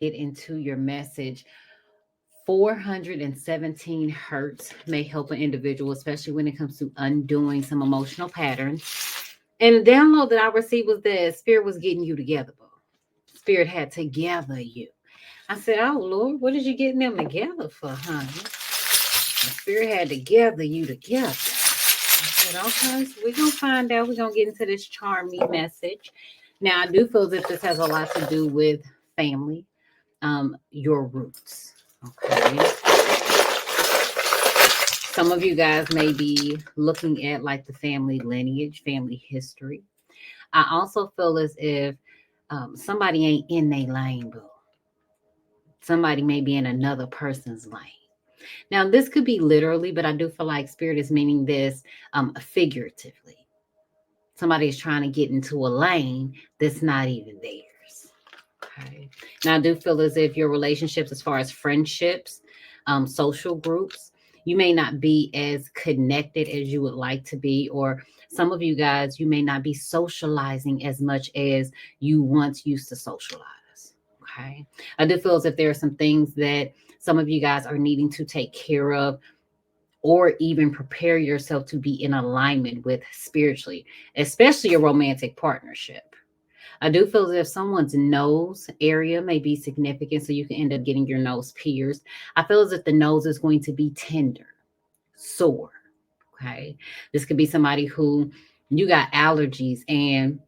get into your message. 417 hertz may help an individual, especially when it comes to undoing some emotional patterns. And the download that I received was that Spirit was getting you together, boo. Spirit had to gather you. I said, "Oh Lord, what is you getting them together for, honey?" The Spirit had to gather you together. I said, "Okay, so we're gonna find out. We're gonna get into this charm me message." Now, I do feel that this has a lot to do with family, your roots. Okay. Some of you guys may be looking at like the family lineage, family history. I also feel as if somebody ain't in their lane, boo. Somebody may be in another person's lane. Now, this could be literally, but I do feel like Spirit is meaning this figuratively. Somebody is trying to get into a lane that's not even theirs. Okay. Now, I do feel as if your relationships, as far as friendships, social groups, you may not be as connected as you would like to be, or some of you guys, you may not be socializing as much as you once used to socialize. Okay. I do feel as if there are some things that some of you guys are needing to take care of or even prepare yourself to be in alignment with spiritually, especially a romantic partnership. I do feel as if someone's nose area may be significant, so you can end up getting your nose pierced. I feel as if the nose is going to be tender, sore. Okay. This could be somebody who you got allergies and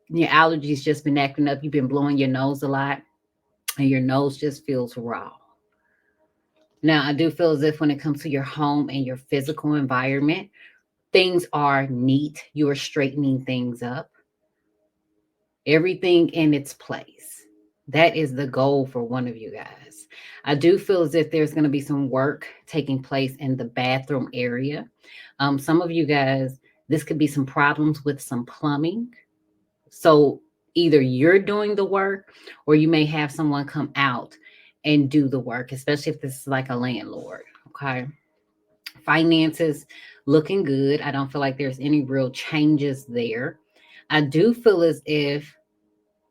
your allergies just been acting up. You've been blowing your nose a lot and your nose just feels raw. Now, I do feel as if when it comes to your home and your physical environment, things are neat. You are straightening things up, everything in its place. That is the goal for one of you guys. I do feel as if there's going to be some work taking place in the bathroom area. Some of you guys, this could be some problems with some plumbing. So either you're doing the work or you may have someone come out and do the work, especially if this is like a landlord. Okay. Finances looking good. I don't feel like there's any real changes there. I do feel as if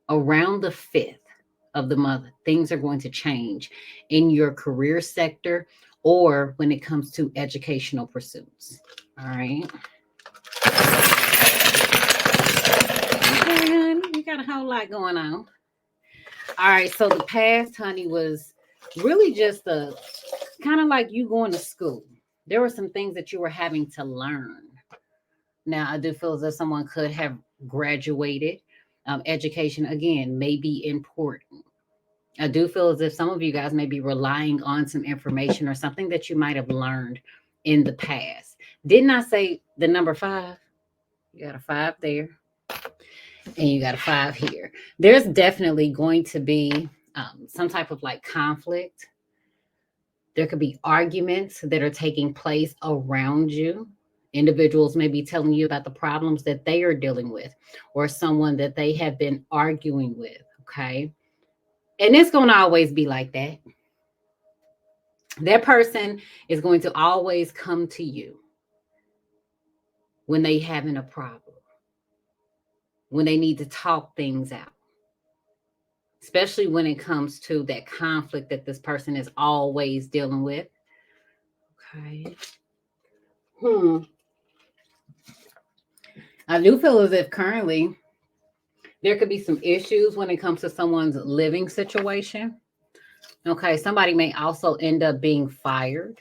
around the 5th of the month, things are going to change in your career sector or when it comes to educational pursuits. All right. Okay, honey, we got a whole lot going on. All right. So the past, honey, was really just a kind of like you going to school. There were some things that you were having to learn. Now, I do feel as if someone could have graduated. Education, again, may be important. I do feel as if some of you guys may be relying on some information or something that you might have learned in the past. Didn't I say the number 5? You got a 5 there, and you got a 5 here. There's definitely going to be some type of like conflict. There could be arguments that are taking place around you. Individuals may be telling you about the problems that they are dealing with or someone that they have been arguing with. Okay. And it's going to always be like that. That person is going to always come to you when they having a problem, when they need to talk things out, especially when it comes to that conflict that this person is always dealing with. Okay. I do feel as if currently there could be some issues when it comes to someone's living situation. Okay, somebody may also end up being fired.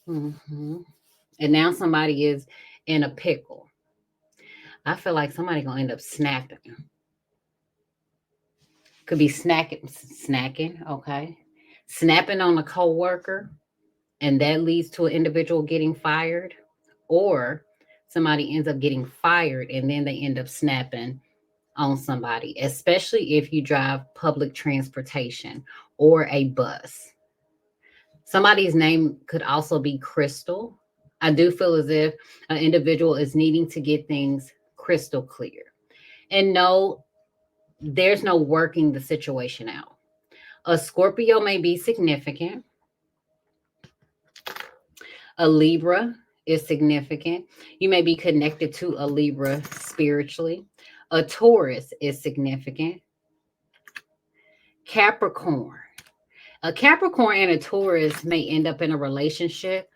hmm And now somebody is in a pickle. I feel like somebody gonna end up snapping. Could be snacking. Okay, snapping on a coworker, and that leads to an individual getting fired, or somebody ends up getting fired and then they end up snapping on somebody, especially if you drive public transportation or a bus. Somebody's name could also be Crystal. I do feel as if an individual is needing to get things crystal clear. And no, there's no working the situation out. A Scorpio may be significant. A Libra is significant. You may be connected to a Libra spiritually. A Taurus is significant. Capricorn. A Capricorn and a Taurus may end up in a relationship.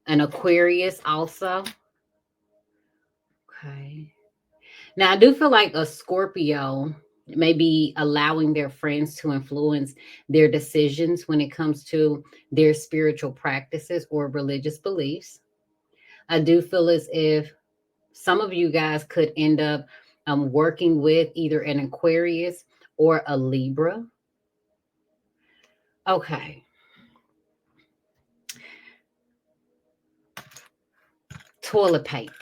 An Aquarius also. Okay. Now, I do feel like a Scorpio may be allowing their friends to influence their decisions when it comes to their spiritual practices or religious beliefs. I do feel as if some of you guys could end up working with either an Aquarius or a Libra. Okay. Toilet paper.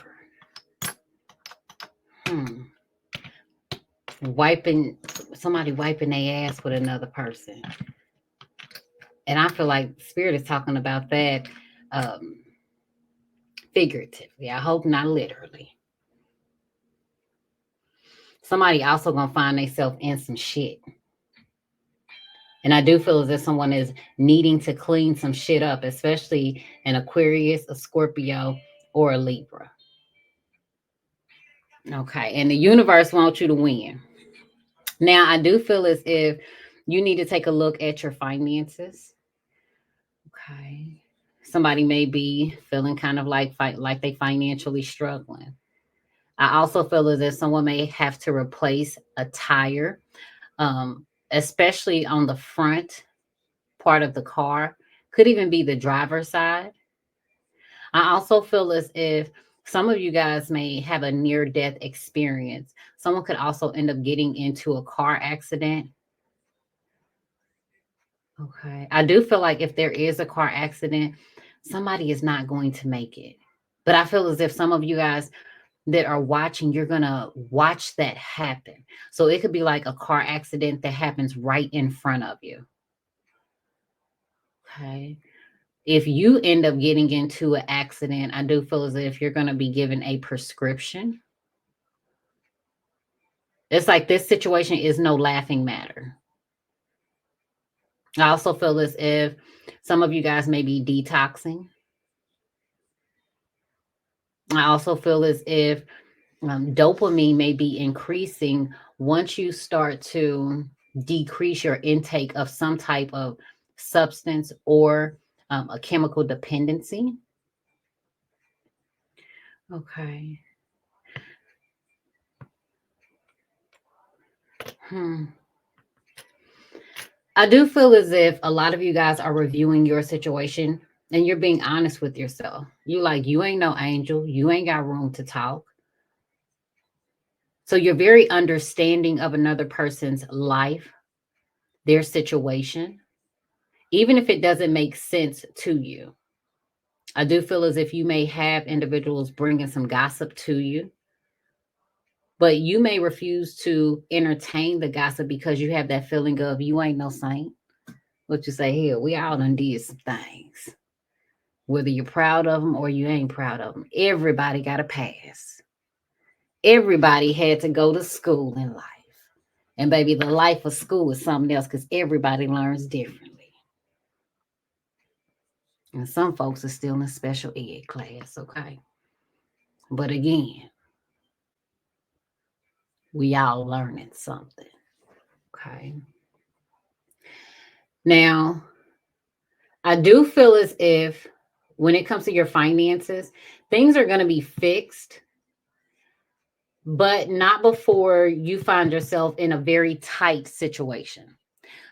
Wiping somebody wiping their ass with another person. And I feel like Spirit is talking about that figuratively. I hope not literally. Somebody also gonna find themselves in some shit. And I do feel as if someone is needing to clean some shit up, especially an Aquarius, a Scorpio, or a Libra. Okay. And the universe wants you to win. Now, I do feel as if you need to take a look at your finances. Okay. Somebody may be feeling kind of like they financially struggling. I also feel as if someone may have to replace a tire, especially on the front part of the car. Could even be the driver's side. I also feel as if some of you guys may have a near death experience. Someone could also end up getting into a car accident. Okay. I do feel like if there is a car accident, somebody is not going to make it. But I feel as if some of you guys that are watching, you're going to watch that happen. So it could be like a car accident that happens right in front of you. Okay. If you end up getting into an accident, I do feel as if you're going to be given a prescription. It's like this situation is no laughing matter. I also feel as if some of you guys may be detoxing. I also feel as if dopamine may be increasing once you start to decrease your intake of some type of substance or a chemical dependency. Okay. I do feel as if a lot of you guys are reviewing your situation and you're being honest with yourself. You ain't no angel. You ain't got room to talk. So you're very understanding of another person's life, their situation, even if it doesn't make sense to you. I do feel as if you may have individuals bringing some gossip to you, but you may refuse to entertain the gossip because you have that feeling of you ain't no saint. What you say here, we all done did some things. Whether you're proud of them or you ain't proud of them, everybody got a pass. Everybody had to go to school in life. And baby, the life of school is something else because everybody learns differently. And some folks are still in special ed class, okay? But again, we all learning something, okay? Now, I do feel as if when it comes to your finances, things are going to be fixed, but not before you find yourself in a very tight situation.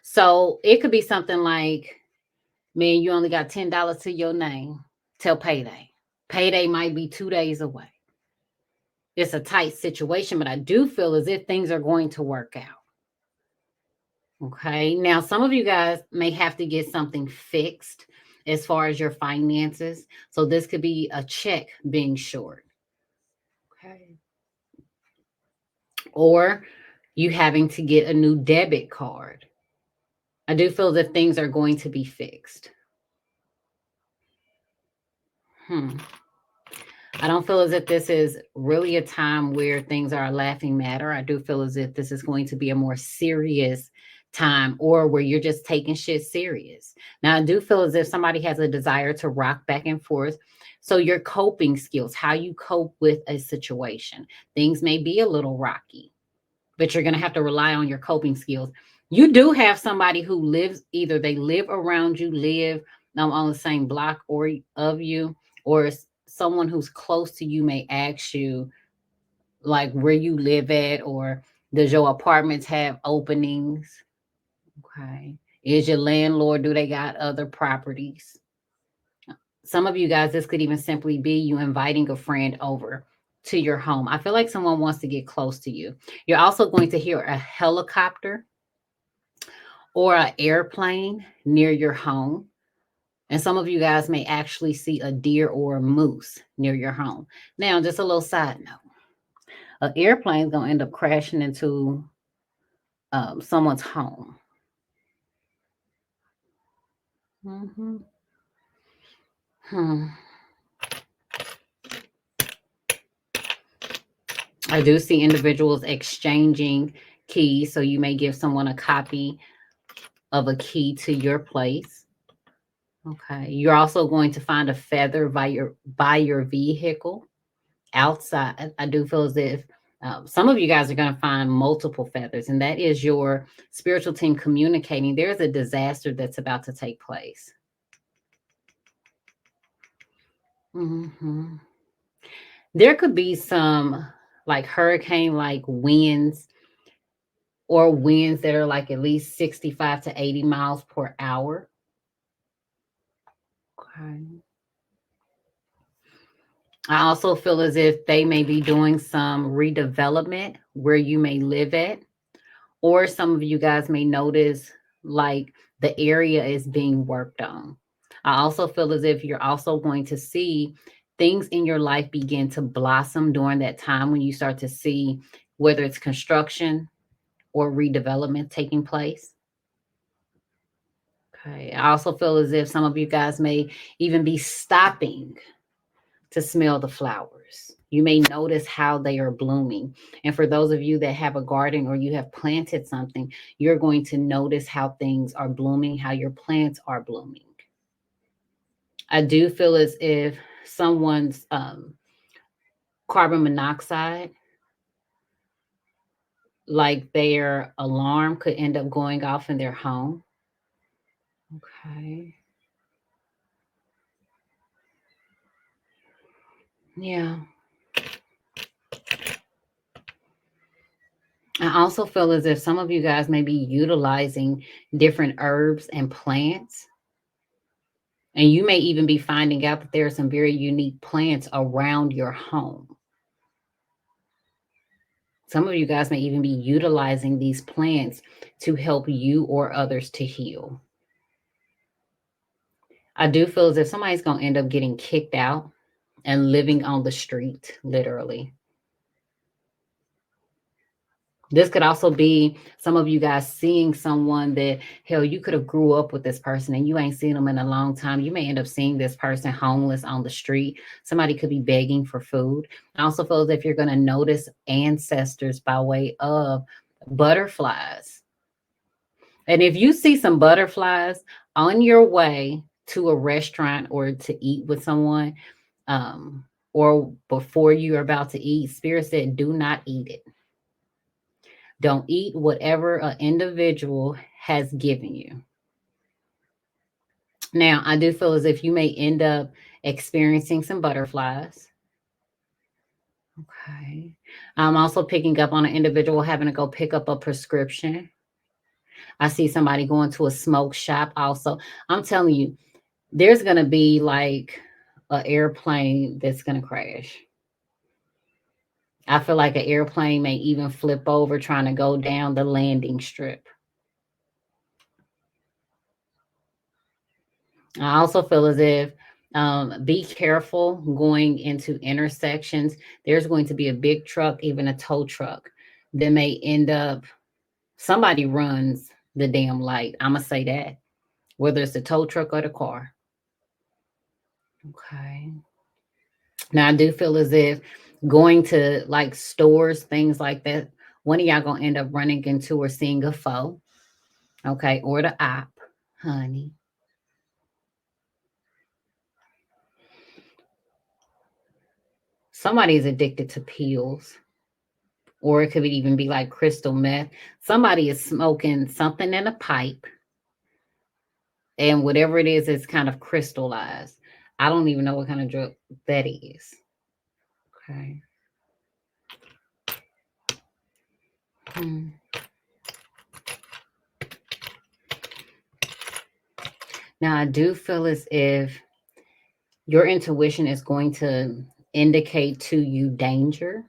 So it could be something like, man, you only got $10 to your name till payday. Payday might be 2 days away. It's a tight situation, but I do feel as if things are going to work out. Okay. Now, some of you guys may have to get something fixed as far as your finances. So this could be a check being short. Okay. Or you having to get a new debit card. I do feel that things are going to be fixed. I don't feel as if this is really a time where things are a laughing matter. I do feel as if this is going to be a more serious time or where you're just taking shit serious. Now, I do feel as if somebody has a desire to rock back and forth. So your coping skills, how you cope with a situation, things may be a little rocky. but you're going to have to rely on your coping skills. You do have somebody who lives, either they live around you, live on the same block or of you, or someone who's close to you may ask you like where you live at, or does your apartments have openings? Okay. Is your landlord, do they got other properties? Some of you guys, this could even simply be you inviting a friend over to your home. I feel like someone wants to get close to you. You're also going to hear a helicopter or an airplane near your home. And some of you guys may actually see a deer or a moose near your home. Now, just a little side note, an airplane is going to end up crashing into someone's home. Mm-hmm. I do see individuals exchanging keys. So you may give someone a copy of a key to your place. Okay. You're also going to find a feather by your vehicle outside. I do feel as if some of you guys are going to find multiple feathers, and that is your spiritual team communicating. There's a disaster that's about to take place. Mm-hmm. There could be some like hurricane like winds, or winds that are like at least 65 to 80 miles per hour. Okay. I also feel as if they may be doing some redevelopment where you may live at, or some of you guys may notice like the area is being worked on. I also feel as if you're also going to see things in your life begin to blossom during that time when you start to see whether it's construction or redevelopment taking place. Okay. I also feel as if some of you guys may even be stopping to smell the flowers. You may notice how they are blooming. And for those of you that have a garden or you have planted something, you're going to notice how things are blooming, how your plants are blooming. I do feel as if someone's carbon monoxide, like their alarm, could end up going off in their home. Okay. Yeah. I also feel as if some of you guys may be utilizing different herbs and plants. And you may even be finding out that there are some very unique plants around your home. Some of you guys may even be utilizing these plants to help you or others to heal. I do feel as if somebody's going to end up getting kicked out and living on the street, literally. This could also be some of you guys seeing someone that, hell, you could have grew up with this person and you ain't seen them in a long time. You may end up seeing this person homeless on the street. Somebody could be begging for food. I also feel as if you're going to notice ancestors by way of butterflies. And if you see some butterflies on your way to a restaurant or to eat with someone, or before you're about to eat, Spirit said, do not eat it. Don't eat whatever an individual has given you. Now, I do feel as if you may end up experiencing some butterflies. Okay. I'm also picking up on an individual having to go pick up a prescription. I see somebody going to a smoke shop also. I'm telling you, there's going to be like an airplane that's going to crash. I feel like an airplane may even flip over trying to go down the landing strip. I also feel as if be careful going into intersections. There's going to be a big truck, even a tow truck, that may end up, somebody runs the damn light. I'm going to say that, whether it's the tow truck or the car. Okay. Now, I do feel as if going to like stores, things like that, one of y'all going to end up running into or seeing a foe. Okay. Or the op, honey. Somebody's addicted to pills. or it could even be like crystal meth. Somebody is smoking something in a pipe, and whatever it is kind of crystallized. I don't even know what kind of drug that is. Okay. Hmm. Now, I do feel as if your intuition is going to indicate to you danger.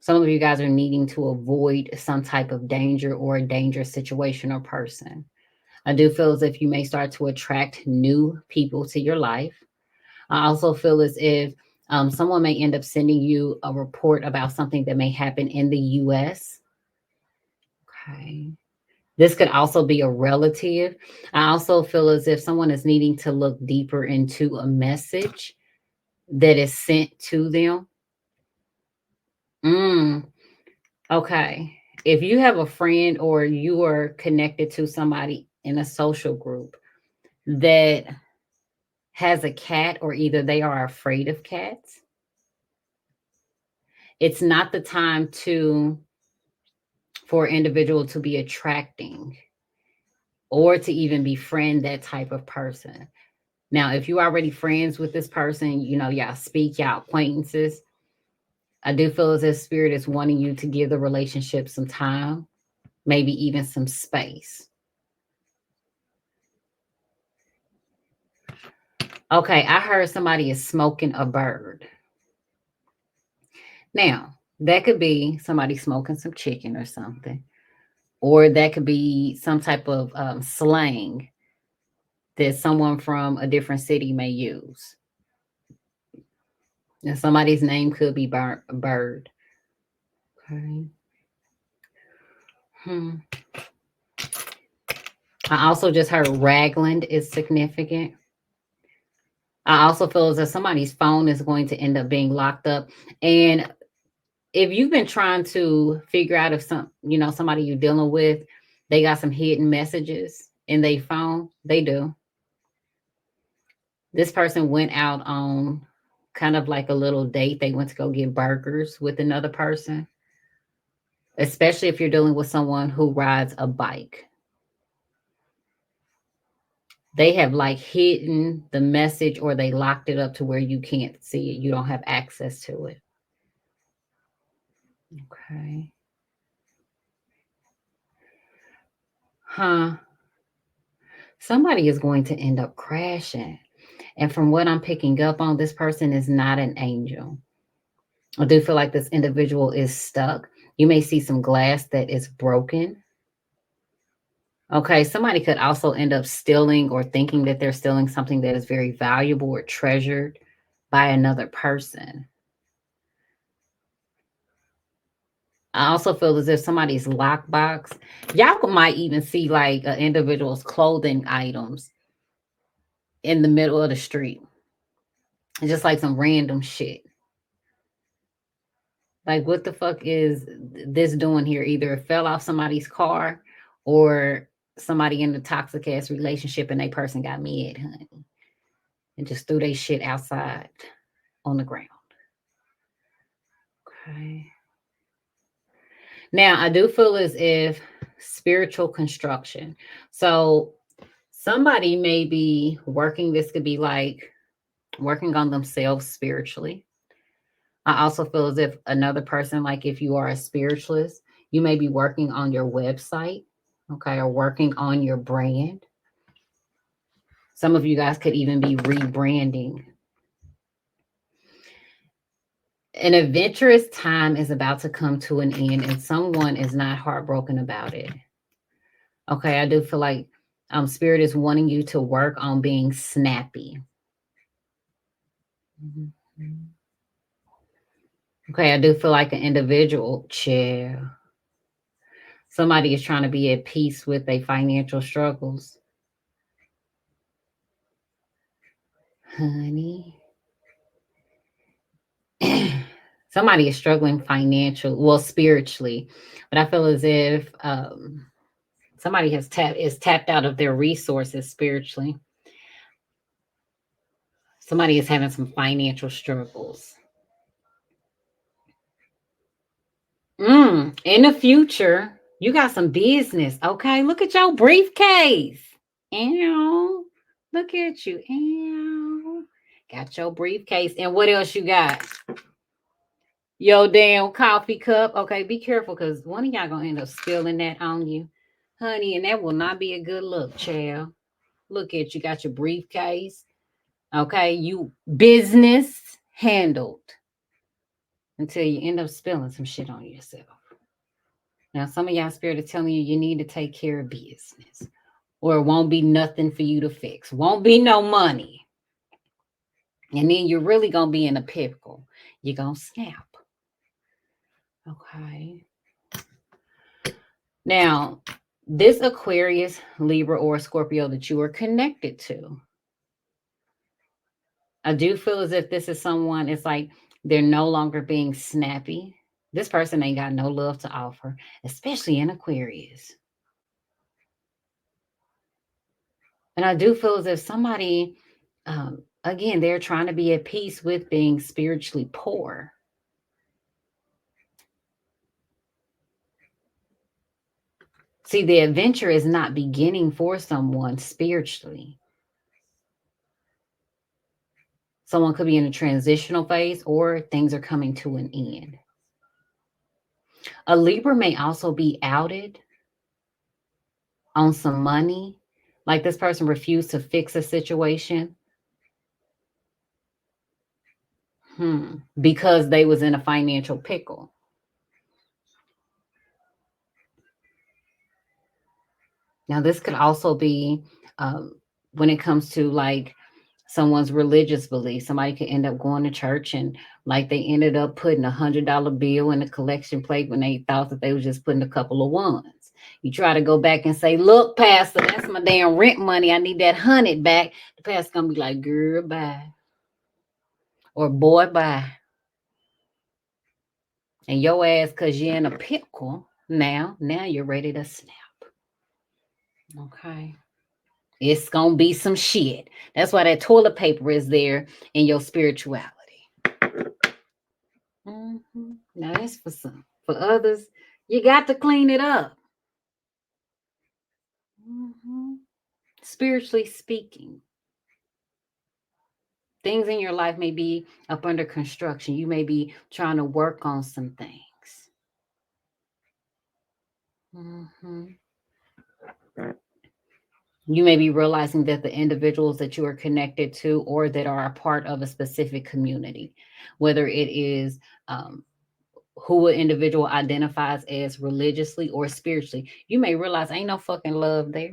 Some of you guys are needing to avoid some type of danger or a dangerous situation or person. I do feel as if you may start to attract new people to your life. I also feel as if someone may end up sending you a report about something that may happen in the US. Okay. This could also be a relative. I also feel as if someone is needing to look deeper into a message that is sent to them. Mm, okay. If you have a friend or you are connected to somebody in a social group that has a cat, or either they are afraid of cats, it's not the time to for an individual to be attracting or to even befriend that type of person. Now, if you're already friends with this person, y'all speak, y'all acquaintances, I do feel as if spirit is wanting you to give the relationship some time, maybe even some space. Okay, I heard somebody is smoking a bird. Now, that could be somebody smoking some chicken or something, or that could be some type of slang that someone from a different city may use. And somebody's name could be bird. Okay. Hmm. I also just heard ragland is significant. I also feel as if somebody's phone is going to end up being locked up. And if you've been trying to figure out if somebody you're dealing with, they got some hidden messages in their phone, they do. This person went out on kind of like a little date. They went to go get burgers with another person, especially if you're dealing with someone who rides a bike. They have like hidden the message, or they locked it up to where you can't see it. You don't have access to it. Okay. Huh. Somebody is going to end up crashing. And from what I'm picking up on, this person is not an angel. I do feel like this individual is stuck. You may see some glass that is broken. Okay, somebody could also end up stealing or thinking that they're stealing something that is very valuable or treasured by another person. I also feel as if somebody's lockbox, y'all might even see like an individual's clothing items in the middle of the street, just like some random shit. Like, what the fuck is this doing here? Either it fell off somebody's car, or somebody in a toxic ass relationship and they person got mad, honey, and just threw their shit outside on the ground. Okay. Now, I do feel as if spiritual construction. So, somebody may be working, this could be like working on themselves spiritually. I also feel as if another person, like if you are a spiritualist, you may be working on your website, okay, or working on your brand. Some of you guys could even be rebranding. An adventurous time is about to come to an end, and someone is not heartbroken about it. Okay, I do feel like spirit is wanting you to work on being snappy. Mhm. Okay, I do feel like an individual chair. Somebody is trying to be at peace with their financial struggles. Honey. Somebody is struggling financially, well, spiritually, but I feel as if somebody is tapped out of their resources spiritually. Somebody is having some financial struggles. In the future, you got some business. Okay. Look at your briefcase. Ow. Look at you. Ow. Got your briefcase. And what else you got? Your damn coffee cup. Okay, be careful because one of y'all gonna end up spilling that on you, honey, and that will not be a good look, child. Look at you, got your briefcase. Okay, you business handled until you end up spilling some shit on yourself. Now, some of y'all spirit is telling you you need to take care of business, or it won't be nothing for you to fix. Won't be no money, and then you're really gonna be in a pickle. You're gonna snap. Okay. Now, this Aquarius, Libra, or Scorpio that you are connected to, I do feel as if this is someone, it's like they're no longer being snappy. This person ain't got no love to offer, especially in Aquarius. And I do feel as if somebody, again, they're trying to be at peace with being spiritually poor. See, the adventure is not beginning for someone spiritually. Someone could be in a transitional phase or things are coming to an end. A Libra may also be outed on some money, like this person refused to fix a situation because they was in a financial pickle. Now, this could also be when it comes to like someone's religious belief. Somebody could end up going to church and like they ended up putting $100 bill in a collection plate when they thought that they was just putting a couple of ones. You try to go back and say, "Look, Pastor, that's my damn rent money. I need that 100 back." The pastor gonna be like, "Girl, bye," or "Boy, bye." And your ass, cause you're in a pickle now you're ready to snap. Okay. It's gonna be some shit. That's why that toilet paper is there in your spirituality. Now that's for some. For others, you got to clean it up. Spiritually speaking, things in your life may be up under construction. You may be trying to work on some things. You may be realizing that the individuals that you are connected to or that are a part of a specific community, whether it is who an individual identifies as religiously or spiritually, you may realize ain't no fucking love there.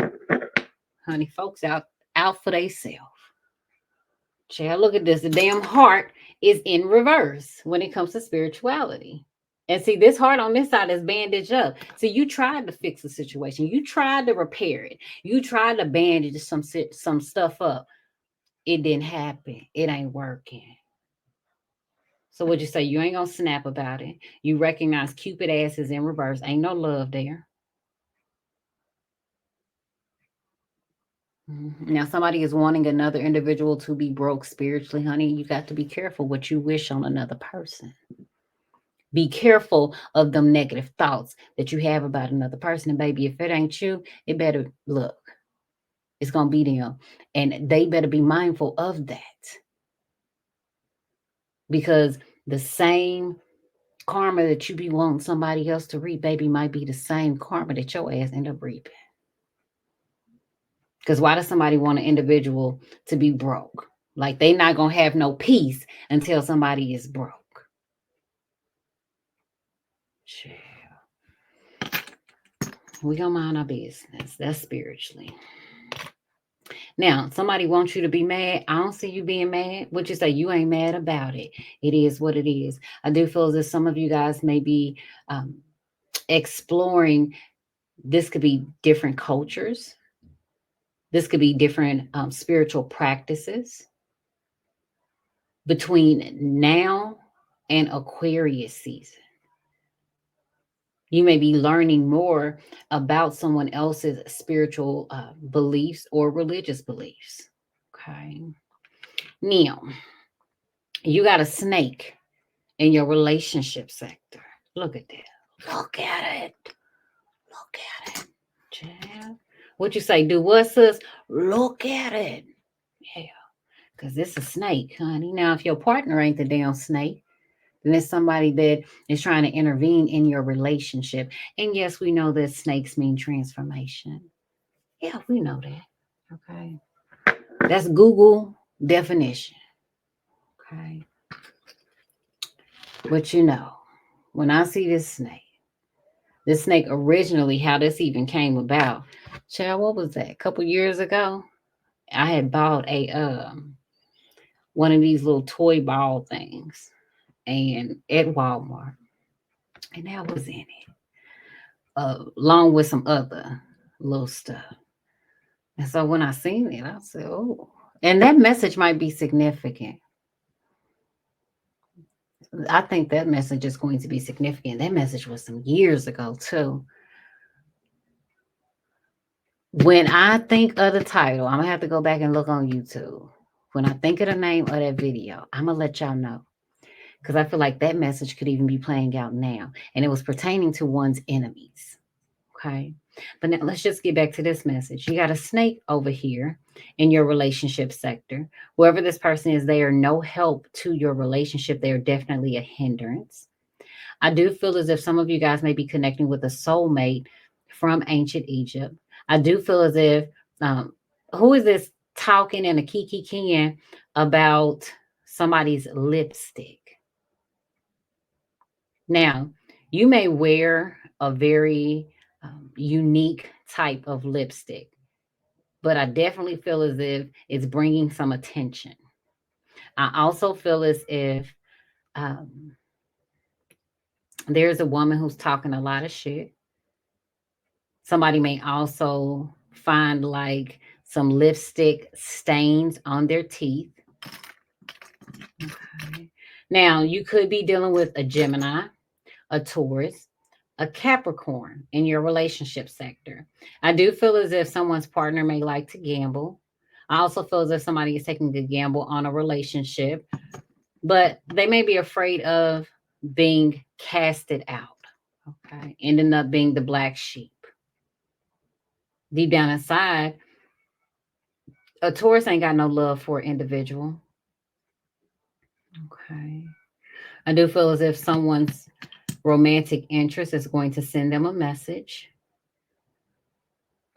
Honey, folks out for theyself. Child, look at this. The damn heart is in reverse when it comes to spirituality. And see, this heart on this side is bandaged up. So you tried to fix the situation. You tried to repair it. You tried to bandage some stuff up. It didn't happen. It ain't working. So what'd you say? You ain't gonna snap about it. You recognize Cupid ass is in reverse. Ain't no love there. Now, somebody is wanting another individual to be broke spiritually, honey. You got to be careful what you wish on another person. Be careful of them negative thoughts that you have about another person. And baby, if it ain't you, it better look. It's gonna be them. And they better be mindful of that. Because the same karma that you be wanting somebody else to reap, baby, might be the same karma that your ass end up reaping. Because why does somebody want an individual to be broke? Like they not gonna have no peace until somebody is broke. We gonna mind our business. That's spiritually. Now, somebody wants you to be mad. I don't see you being mad. What you say? You ain't mad about it. It is what it is. I do feel as if some of you guys may be exploring. This could be different cultures. This could be different spiritual practices between now and Aquarius season. You may be learning more about someone else's spiritual beliefs or religious beliefs. Okay. Now, you got a snake in your relationship sector. Look at that. Look at it. Look at it. Child. What you say? Do what, sis? Look at it. Yeah. Because it's a snake, honey. Now, if your partner ain't the damn snake, then it's somebody that is trying to intervene in your relationship. And yes, we know that snakes mean transformation. Yeah, we know that. Okay. That's Google definition. Okay. But when I see this snake originally, how this even came about, child, what was that? A couple years ago, I had bought a one of these little toy ball things and at Walmart. And that was in it. Along with some other little stuff. And so when I seen it, I said, oh, and that message might be significant. I think that message is going to be significant. That message was some years ago, too. When I think of the title, I'm going to have to go back and look on YouTube. When I think of the name of that video, I'm going to let y'all know. Because I feel like that message could even be playing out now. And it was pertaining to one's enemies. Okay. But now let's just get back to this message. You got a snake over here in your relationship sector. Whoever this person is, they are no help to your relationship. They are definitely a hindrance. I do feel as if some of you guys may be connecting with a soulmate from ancient Egypt. I do feel as if, who is this talking in a kiki can about somebody's lipstick? Now, you may wear a very unique type of lipstick, but I definitely feel as if it's bringing some attention. I also feel as if um, there's a woman who's talking a lot of shit. Somebody may also find like some lipstick stains on their teeth. Okay. Now, you could be dealing with a Gemini, a Taurus, a Capricorn in your relationship sector. I do feel as if someone's partner may like to gamble. I also feel as if somebody is taking a gamble on a relationship, but they may be afraid of being casted out, okay, ending up being the black sheep. Deep down inside, a Taurus ain't got no love for an individual. Okay. I do feel as if someone's romantic interest is going to send them a message.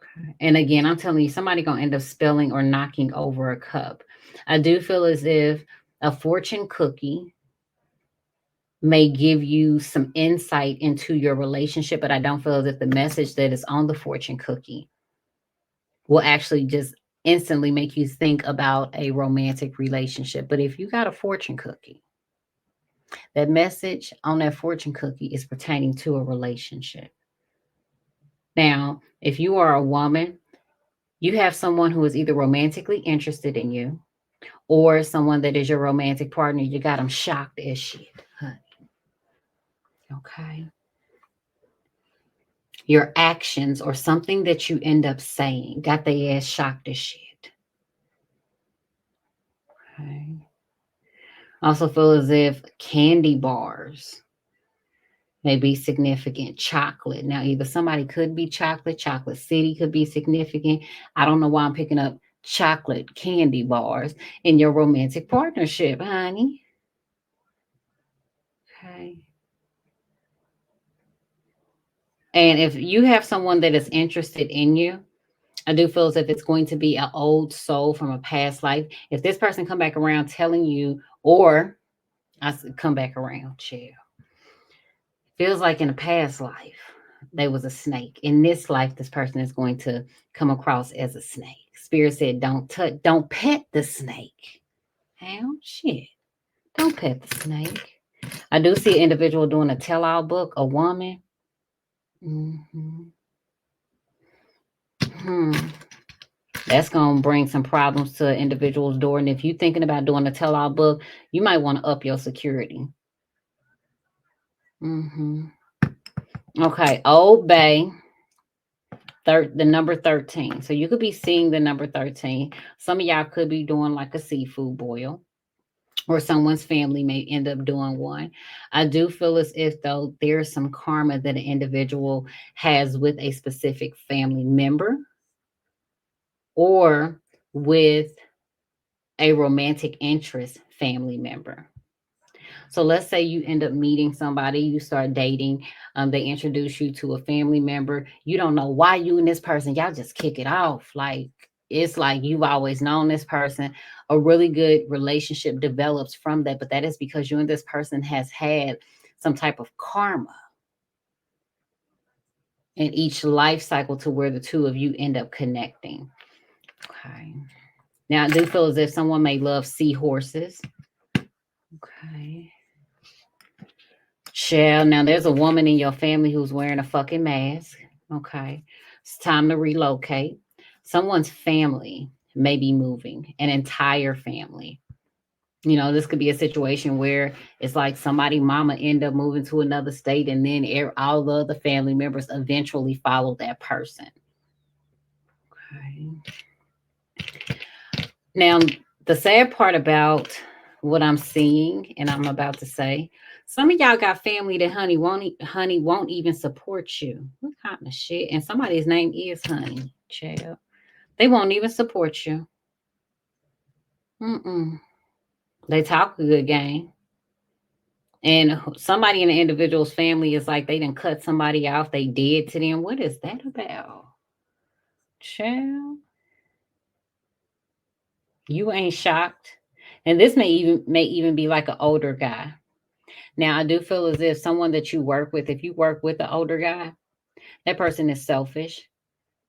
Okay. And again, I'm telling you, somebody gonna end up spilling or knocking over a cup. I do feel as if a fortune cookie may give you some insight into your relationship, but I don't feel as if the message that is on the fortune cookie will actually just instantly make you think about a romantic relationship. But if you got a fortune cookie, that message on that fortune cookie is pertaining to a relationship. Now, if you are a woman, you have someone who is either romantically interested in you or someone that is your romantic partner. You got them shocked as shit, honey. Okay. Your actions or something that you end up saying got their ass shocked as shit. Okay. Also feel as if candy bars may be significant. Chocolate. Now, either somebody could be chocolate city could be significant. I don't know why I'm picking up chocolate candy bars in your romantic partnership, honey. Okay. And if you have someone that is interested in you, I do feel as if it's going to be an old soul from a past life. If this person come back around telling you, or come back around, chill. Feels like in a past life, there was a snake. In this life, this person is going to come across as a snake. Spirit said, don't pet the snake. Hell, shit. Don't pet the snake. I do see an individual doing a tell-all book, a woman. Mm-hmm. That's going to bring some problems to an individual's door. And if you're thinking about doing a tell-all book, you might want to up your security. Mm-hmm. Okay, Old Bay, the number 13. So you could be seeing the number 13. Some of y'all could be doing like a seafood boil. or someone's family may end up doing one. I do feel as if, though, there's some karma that an individual has with a specific family member or with a romantic interest family member. So let's say you end up meeting somebody, you start dating, they introduce you to a family member. You don't know why you and this person, y'all just kick it off. Like it's like you've always known this person. A really good relationship develops from that, but that is because you and this person has had some type of karma in each life cycle to where the two of you end up connecting. Okay. Now I do feel as if someone may love seahorses. Okay. Shell. Now there's a woman in your family who's wearing a fucking mask. Okay. It's time to relocate. Someone's family may be moving, an entire family. You know, this could be a situation where it's like somebody mama end up moving to another state and then all the other family members eventually follow that person. Okay. Now, the sad part about what I'm seeing and I'm about to say, some of y'all got family that honey won't even support you. What kind of shit? And somebody's name is Honey, child. They won't even support you. Mm-mm. They talk a good game. And somebody in the individual's family is like they didn't cut somebody off. They did to them. What is that about? Child, you ain't shocked. And this may even be like an older guy. Now, I do feel as if someone that you work with, if you work with an older guy, that person is selfish.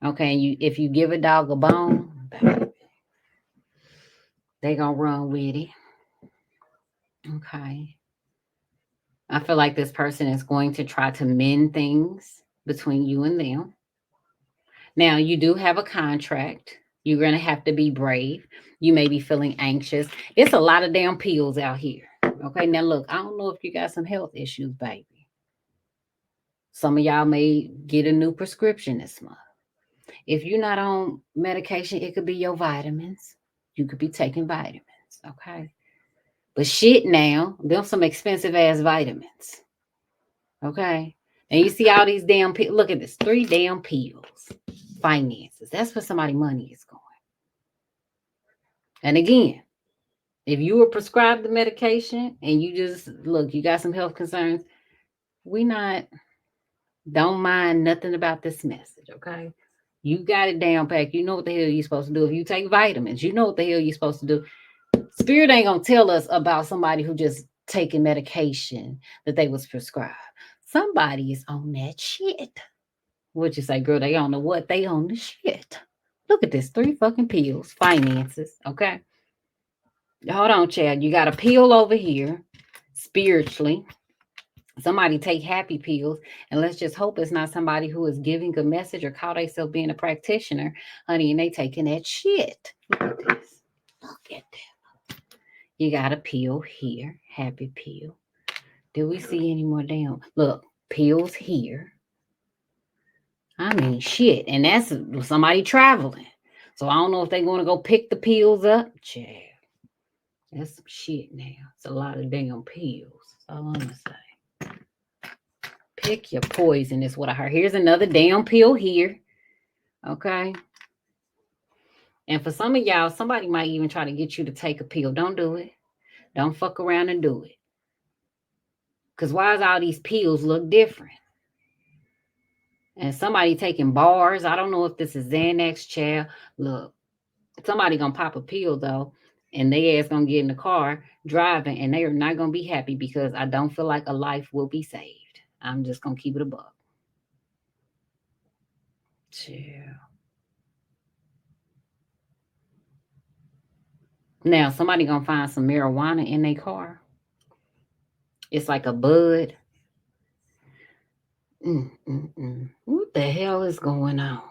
Okay, and if you give a dog a bone, they gonna run with it. Okay, I feel like this person is going to try to mend things between you and them. Now, you do have a contract. You're gonna have to be brave. You may be feeling anxious. It's a lot of damn pills out here. Okay, now look, I don't know if you got some health issues, baby. Some of y'all may get a new prescription this month. If you're not on medication, it could be your vitamins. You could be taking vitamins, okay? But shit now, them some expensive ass vitamins, okay? And you see all these damn pills. Look at this, 3 damn pills. Finances. That's where somebody money is going. And again, if you were prescribed the medication and you just look, you got some health concerns, we not don't mind nothing about this message, okay? You got it down pack. You know what the hell you're supposed to do. If you take vitamins, you know what the hell you're supposed to do. Spirit ain't gonna tell us about somebody who just taking medication that they was prescribed. Somebody is on that shit. What you say, girl? They don't know what they on the shit. Look at this, 3 fucking pills, finances. Okay, hold on, Chad. You got a pill over here, spiritually. Somebody take happy pills, and let's just hope it's not somebody who is giving a message or call themselves being a practitioner, honey, and they taking that shit. Look at this. Look at that. You got a pill here, happy pill. Do we see any more damn? Look, pills here. I mean, shit, and that's somebody traveling. So I don't know if they're going to go pick the pills up. Child, that's some shit now. It's a lot of damn pills. That's all I'm going to say. Pick your poison is what I heard. Here's another damn pill here. Okay. And for some of y'all, somebody might even try to get you to take a pill. Don't do it. Don't fuck around and do it. Because why does all these pills look different? And somebody taking bars. I don't know if this is Xanax, child. Look, somebody gonna pop a pill though, and they ass gonna get in the car driving, and they are not gonna be happy because I don't feel like a life will be saved. I'm just gonna keep it above. Chill. Now somebody gonna find some marijuana in their car. It's like a bud. What the hell is going on?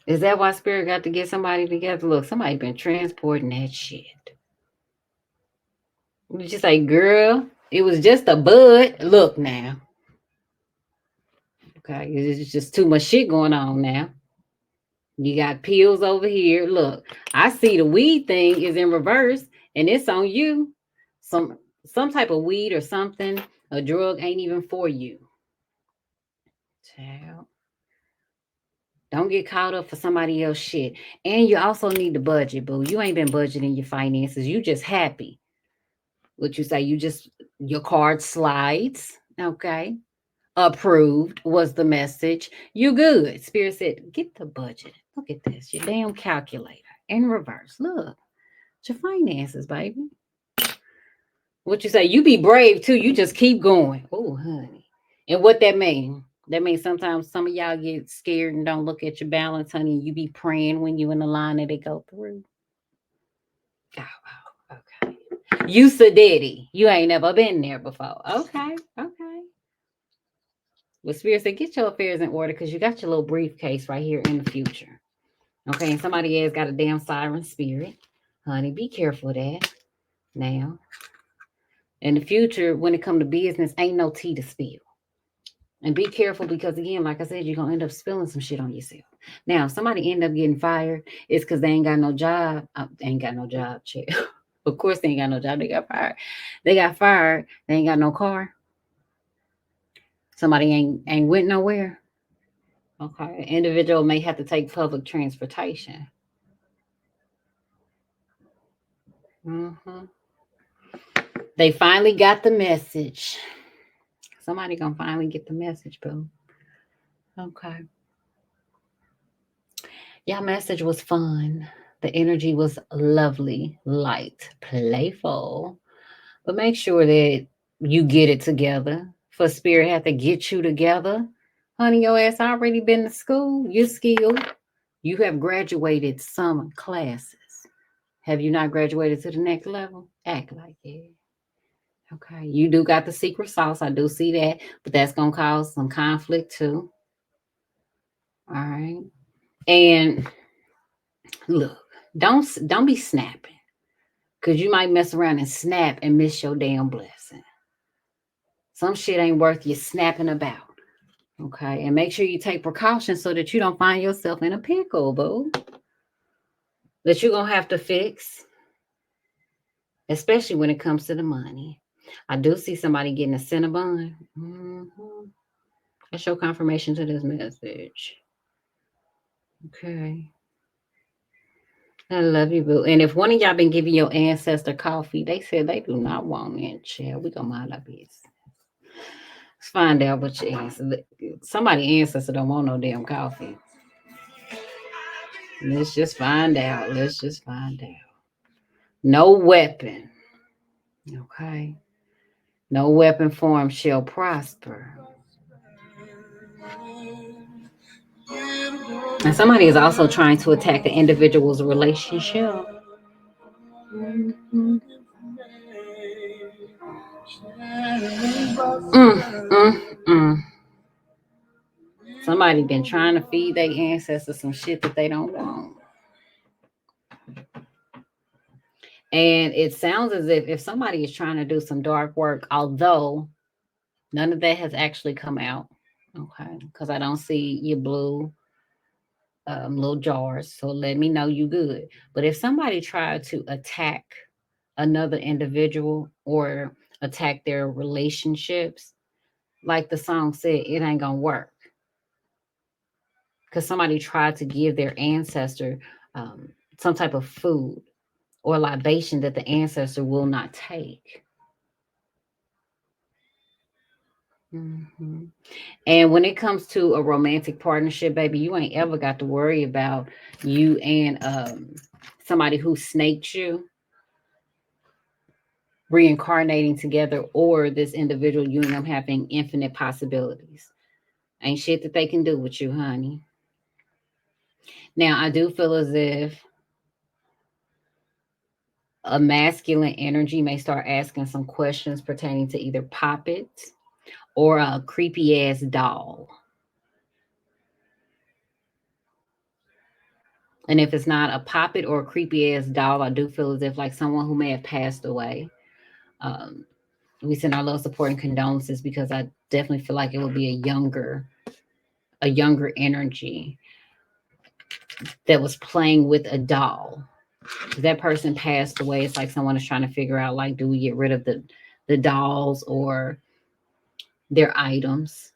Is that why Spirit got to get somebody together? Look, somebody been transporting that shit. Did you say, girl? It was just a bud. Look now. Okay, it's just too much shit going on now. You got pills over here. Look, I see the weed thing is in reverse and it's on you. Some type of weed or something, a drug ain't even for you. Child. Don't get caught up for somebody else shit. And you also need to budget, boo. You ain't been budgeting your finances. You just happy. What you say, you just your card slides. Okay. Approved was the message. You good. Spirit said, get the budget. Look at this. Your damn calculator in reverse. Look. It's your finances, baby. What you say? You be brave too. You just keep going. Oh, honey. And what that mean? That means sometimes some of y'all get scared and don't look at your balance, honey. You be praying when you in the line that they go through. Oh, okay. You sadiddy. You ain't never been there before. Okay, okay. Well, Spirit said, get your affairs in order because you got your little briefcase right here in the future. Okay, and somebody else got a damn siren spirit. Honey, be careful of that. Now, in the future, when it come to business, ain't no tea to spill. And be careful because again, like I said, you're gonna end up spilling some shit on yourself. Now, if somebody end up getting fired, it's because they ain't got no job. They ain't got no job, chill. Of course they ain't got no job. They got fired. They got fired. They ain't got no car. Somebody ain't went nowhere. Okay. An individual may have to take public transportation. Mm-hmm. They finally got the message. Somebody gonna finally get the message, boo. Okay. Y'all message was fun. The energy was lovely, light, playful. But make sure that you get it together. For spirit have to get you together. Honey, your ass already been to school. You're skilled. You have graduated some classes. Have you not graduated to the next level? Act like it. Okay. You do got the secret sauce. I do see that. But that's gonna cause some conflict too. All right. And look, don't be snapping. Cause you might mess around and snap and miss your damn blessing. Some shit ain't worth you snapping about. Okay. And make sure you take precautions so that you don't find yourself in a pickle, boo. That you're gonna have to fix, especially when it comes to the money. I do see somebody getting a Cinnabon. Mm-hmm. That's your confirmation to this message. Okay. I love you, boo. And if one of y'all been giving your ancestor coffee, they said they do not want it, child. We gonna mind our business. Let's find out what your ancestor. Somebody ancestor don't want no damn coffee. Let's just find out. Let's just find out. No weapon. Okay. No weapon form shall prosper. And somebody is also trying to attack the individual's relationship. Mm-hmm. Mm. Somebody been trying to feed their ancestors some shit that they don't want. And it sounds as if somebody is trying to do some dark work, although none of that has actually come out. Okay. Because I don't see your blue little jars. So let me know you good. But if somebody tried to attack another individual or attack their relationships, like the song said, it ain't gonna work. Because somebody tried to give their ancestor some type of food or libation that the ancestor will not take. Mm-hmm. And when it comes to a romantic partnership, baby, you ain't ever got to worry about you and somebody who snaked you reincarnating together or this individual, you and them having infinite possibilities. Ain't shit that they can do with you, honey. Now, I do feel as if a masculine energy may start asking some questions pertaining to either poppets or a creepy ass doll. And if it's not a poppet or a creepy ass doll, I do feel as if like someone who may have passed away. Um, we send our love, support, and condolences because I definitely feel like it will be a younger energy. that was playing with a doll. If that person passed away, it's like someone is trying to figure out, like, do we get rid of the dolls or their items?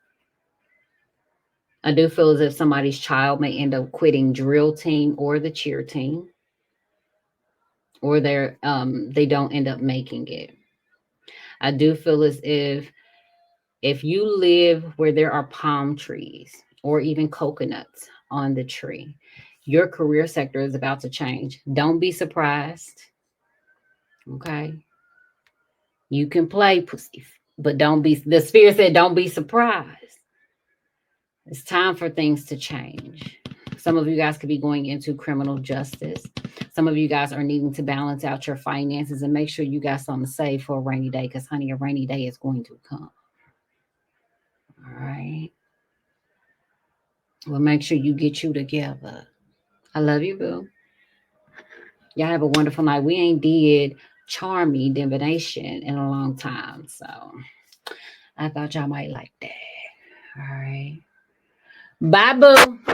I do feel as if somebody's child may end up quitting drill team or the cheer team, or they don't end up making it. I do feel as if you live where there are palm trees or even coconuts on the tree, your career sector is about to change. Don't be surprised. Okay. You can play pussy, but don't be, the spirit said, don't be surprised. It's time for things to change. Some of you guys could be going into criminal justice. Some of you guys are needing to balance out your finances and make sure you got something to save for a rainy day, because, honey, a rainy day is going to come. All right. Well, make sure you get you together. I love you, boo. Y'all have a wonderful night. We ain't did charmy divination in a long time, so I thought y'all might like that. All right. Bye, boo.